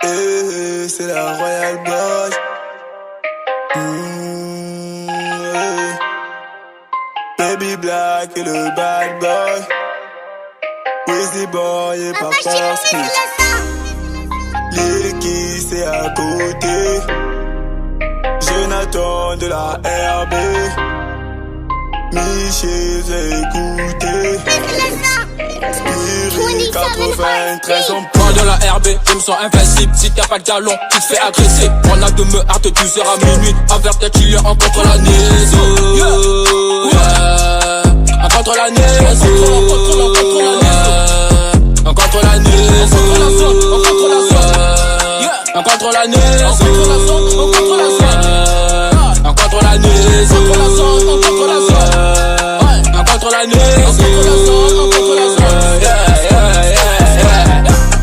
C'est la Royal Boy. Baby Black et le bad boy. Wizzy Boy et Papa Smith. Lil' c'est à côté. Jonathan de la RB. Michel, j'ai écouté. Spirit 93 ans. Moi dans la RB, je me sens invincible. Si t'as pas de galon, tu te fais agresser. On a de me hâte 12h à minuit. Avertir qu'il y a un contre la Nézo. Un contre la Nézo. Un contre la Nézo. Un contre la Nézo. Un contre la Nézo. Un contre la Nézo.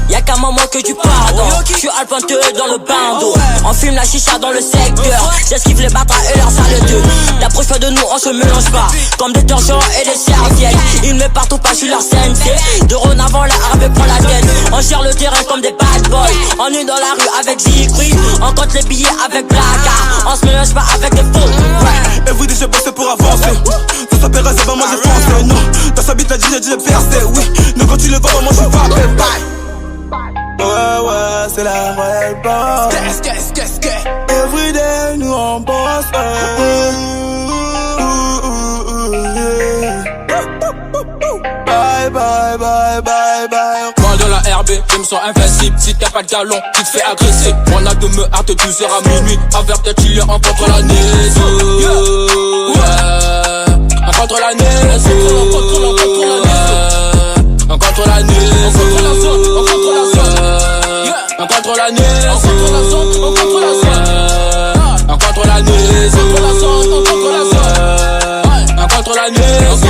Y'a qu'un moment que tu pardon. J'suis alpanteux dans le bando. On fume la chicha dans le secteur. J'esquive les bâtards et leurs sales deux. T'approches pas de nous, on se mélange pas. Comme des torchons et des serviettes. Ils me partout pas, j'suis leur sensei. De Rhône avant la RB prend la tête. On gère le terrain comme des bad boys. On est dans la rue avec Zikri. On compte les billets avec Blacka. On se mélange pas avec des faux. Et vous déjà passé pour avancer. Ça s'appelle Razeba, moi j'ai foncé. Non, dans sa bite la DJ j'ai versé. Oui, mais quand tu le vois, moi j'suis pas bye. Ouais, c'est la Royal Boy. Everyday, nous on bosse. Bye. Moi dans la RB, je me sens invincible. Si t'as pas de galon, tu te fais agresser. On a de me hâte 12h à minuit. Avertir qu'il y a un contre la Nézo. Un contre la Nézo. Un contre la Nézo. Un contre la Nézo. Un contre la Nézo. Un contre la Nézo.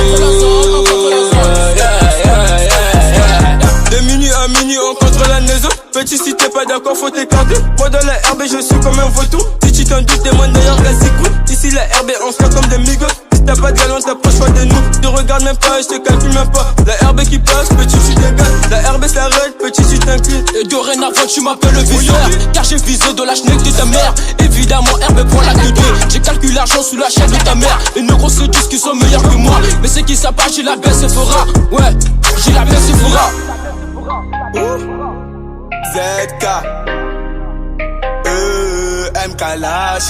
De minuit à minuit on contre la Nézo. Petit si t'es pas d'accord faut t'écarter. Moi dans la RB je suis comme un vautour. Si tu t'en doutes témoigne d'ailleurs la cool. Ici la RB on se fait comme des migos. Si t'as pas de galon t'approches pas de nous. Je te regarde même pas et je te calcule même pas. La RB qui passe petit tu dégages. La RB s'arrête petit tu t'inclines. Et dorénavant tu m'appelles le viseur. Car j'ai visé de la schneck de ta mère. Évidemment RB prend la queue. J'ai calculé l'argent sous la chaîne de ta mère. Les négros se disent qu'ils sont meilleurs que moi. Mais c'est qui ça part, j'ai la baisse et fera. Ouais, j'ai la baisse et fera. ZK MK Lash